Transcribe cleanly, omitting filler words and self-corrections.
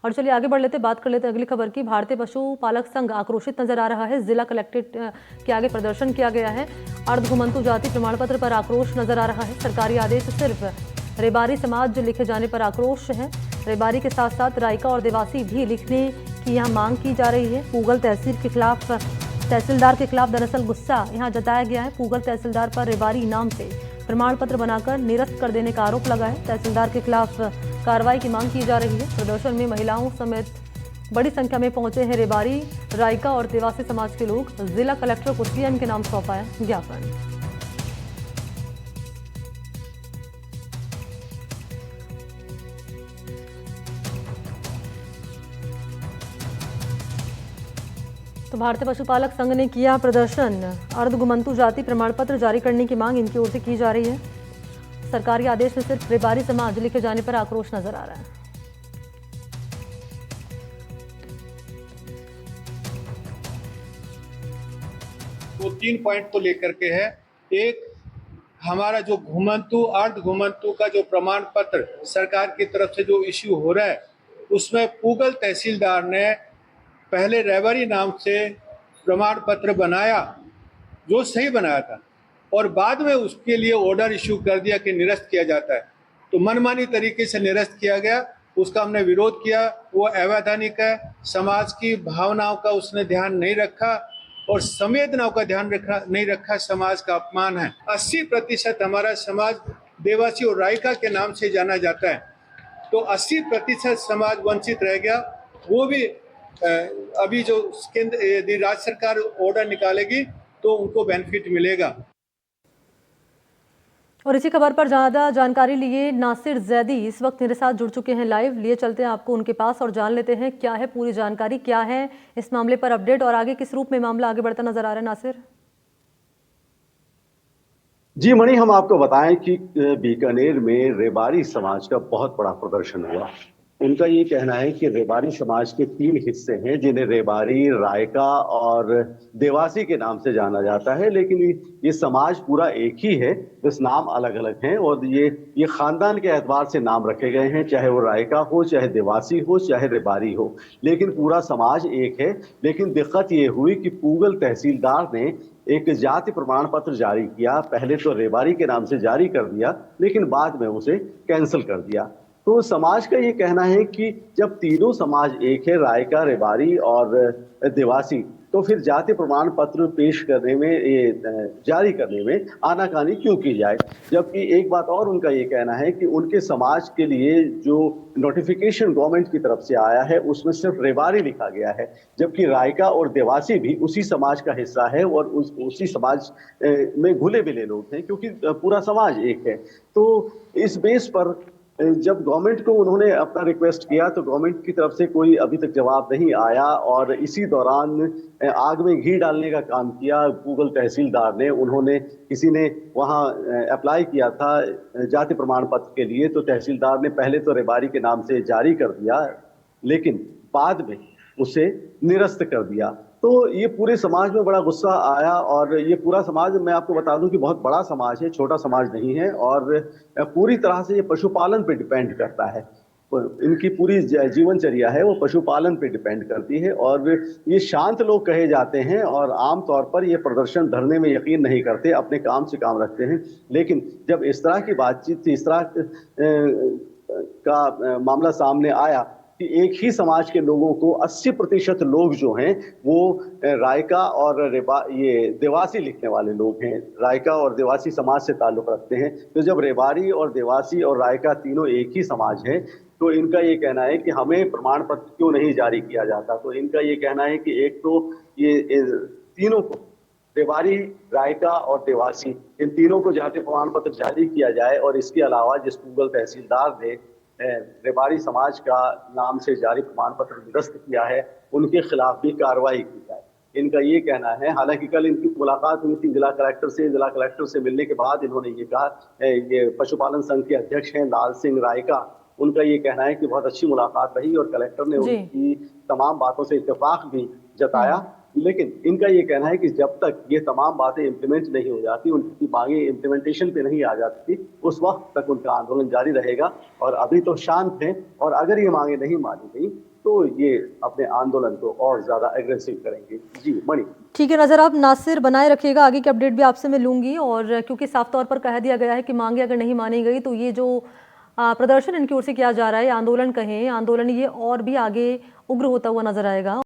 और चलिए आगे बढ़ लेते, बात कर लेते हैं अगली खबर की। भारतीय पशुपालक संघ आक्रोशित नजर आ रहा है। जिला कलेक्ट्रेट के आगे प्रदर्शन किया गया है। अर्धघुमंतु जाति प्रमाण पत्र पर आक्रोश नजर आ रहा है। सरकारी आदेश सिर्फ रेबारी समाज लिखे जाने पर आक्रोश है। रेबारी के साथ साथ रायका और देवासी भी लिखने की यहाँ मांग की जा रही है। पूगल तहसीलदार के खिलाफ दरअसल गुस्सा यहाँ जताया गया है। पूगल तहसीलदार पर रेबारी नाम से प्रमाण पत्र बनाकर निरस्त कर देने का आरोप लगा है। तहसीलदार के खिलाफ कार्रवाई की मांग की जा रही है। प्रदर्शन में महिलाओं समेत बड़ी संख्या में पहुंचे हैं रेबारी, रायका और देवासी समाज के लोग। जिला कलेक्टर को सीएम के नाम सौंपा है ज्ञापन। तो भारतीय पशुपालक संघ ने किया प्रदर्शन। अर्धघुमंतु जाति प्रमाण पत्र जारी करने की मांग इनकी ओर से की जा रही है। सरकारी आदेश में सिर्फ रेबारी समाज लिखे जाने पर आक्रोश नजर आ रहा है। वो 3 पॉइंट को लेकर के है। एक, हमारा जो घुमंतु अर्ध घुमंतु का जो प्रमाण पत्र सरकार की तरफ से जो इश्यू हो रहा है, उसमें पूगल तहसीलदार ने पहले रेबारी नाम से प्रमाण पत्र बनाया, जो सही बनाया था, और बाद में उसके लिए ऑर्डर इश्यू कर दिया कि निरस्त किया जाता है। तो मनमानी तरीके से निरस्त किया गया, उसका हमने विरोध किया। वो अवैधानिक है। समाज की भावनाओं का उसने ध्यान नहीं रखा और संवेदनाओं का ध्यान नहीं रखा। समाज का अपमान है। 80% हमारा समाज देवासी और रायका के नाम से जाना जाता है, तो 80% समाज वंचित रह गया। वो भी अभी जो केंद्र यदि राज्य सरकार ऑर्डर निकालेगी तो उनको बेनिफिट मिलेगा। और इसी खबर पर ज्यादा जानकारी लिए नासिर जैदी इस वक्त मेरे साथ जुड़ चुके हैं लाइव। लिए चलते हैं आपको उनके पास और जान लेते हैं क्या है पूरी जानकारी, क्या है इस मामले पर अपडेट और आगे किस रूप में मामला आगे बढ़ता नजर आ रहा है। नासिर जी मणि, हम आपको बताएं कि बीकानेर में रेबारी समाज का बहुत बड़ा प्रदर्शन हुआ। उनका ये कहना है कि रेबारी समाज के 3 हिस्से हैं, जिन्हें रेबारी, रायका और देवासी के नाम से जाना जाता है, लेकिन ये समाज पूरा एक ही है, बस नाम अलग अलग हैं। और ये खानदान के एतबार से नाम रखे गए हैं, चाहे वो रायका हो, चाहे देवासी हो, चाहे रेबारी हो, लेकिन पूरा समाज एक है। लेकिन दिक्कत ये हुई कि पूगल तहसीलदार ने एक जाति प्रमाण पत्र जारी किया। पहले तो रेबारी के नाम से जारी कर दिया, लेकिन बाद में उसे कैंसिल कर दिया। तो समाज का ये कहना है कि जब तीनों समाज एक है, रायका, रेबारी और देवासी, तो फिर जाति प्रमाण पत्र पेश करने में, ये जारी करने में आनाकानी क्यों की जाए। जबकि एक बात और उनका ये कहना है कि उनके समाज के लिए जो नोटिफिकेशन गवर्नमेंट की तरफ से आया है, उसमें सिर्फ रेबारी लिखा गया है, जबकि रायका और देवासी भी उसी समाज का हिस्सा है और उसी समाज में घुले मिले लोग हैं, क्योंकि पूरा समाज एक है। तो इस बेस पर जब गवर्नमेंट को उन्होंने अपना रिक्वेस्ट किया, तो गवर्नमेंट की तरफ से कोई अभी तक जवाब नहीं आया। और इसी दौरान आग में घी डालने का काम किया पूगल तहसीलदार ने। उन्होंने, किसी ने वहां अप्लाई किया था जाति प्रमाण पत्र के लिए, तो तहसीलदार ने पहले तो रेबारी के नाम से जारी कर दिया, लेकिन बाद में उसे निरस्त कर दिया। तो ये पूरे समाज में बड़ा गुस्सा आया। और ये पूरा समाज, मैं आपको बता दूं कि बहुत बड़ा समाज है, छोटा समाज नहीं है, और पूरी तरह से ये पशुपालन पे डिपेंड करता है। इनकी पूरी जीवनचर्या है वो पशुपालन पे डिपेंड करती है। और ये शांत लोग कहे जाते हैं और आमतौर पर ये प्रदर्शन धरने में यकीन नहीं करते, अपने काम से काम रखते हैं। लेकिन जब इस तरह की बातचीत, इस तरह का मामला सामने आया कि एक ही समाज के लोगों को 80% लोग जो हैं वो रायका और ये देवासी लिखने वाले लोग हैं, रायका और देवासी समाज से ताल्लुक रखते हैं। तो जब रेबारी और देवासी और रायका तीनों एक ही समाज है, तो इनका ये कहना है कि हमें प्रमाण पत्र क्यों नहीं जारी किया जाता। तो इनका ये कहना है कि एक तो ये तीनों को, रेबारी, रायका और देवासी, इन तीनों को जाति प्रमाण पत्र जारी किया जाए। और इसके अलावा जिस पूगल तहसीलदार ने रेबारी समाज का नाम से जारी प्रमाण पत्र निरस्त किया है, उनके खिलाफ भी कार्रवाई की जाए, इनका ये कहना है। हालांकि कल इनकी मुलाकात हुई थी जिला कलेक्टर से मिलने के बाद इन्होंने ये कहा, ये पशुपालन संघ के अध्यक्ष हैं लाल सिंह रायका, उनका ये कहना है कि बहुत अच्छी मुलाकात रही और कलेक्टर ने उनकी तमाम बातों से इत्तेफाक भी जताया। लेकिन इनका ये कहना है कि जब तक ये तमाम बातें इम्प्लीमेंट नहीं हो जाती, उनकी मांगे इम्प्लीमेंटेशन पे नहीं आ जाती, उस वक्त तक उनका आंदोलन जारी रहेगा। और अभी तो शांत हैं, और अगर ये मांगे नहीं मानी गई तो ये अपने आंदोलन को और ज्यादा एग्रेसिव करेंगे। जी मणि। ठीक है, नज़र आप नासिर बनाए रखिएगा, आगे की अपडेट भी आपसे मैं लूंगी। और क्योंकि साफ तौर पर कह दिया गया है कि मांगे अगर नहीं मानी गई तो ये जो प्रदर्शन इनकी ओर से किया जा रहा है, आंदोलन कहें, आंदोलन ये और भी आगे उग्र होता हुआ नजर आएगा।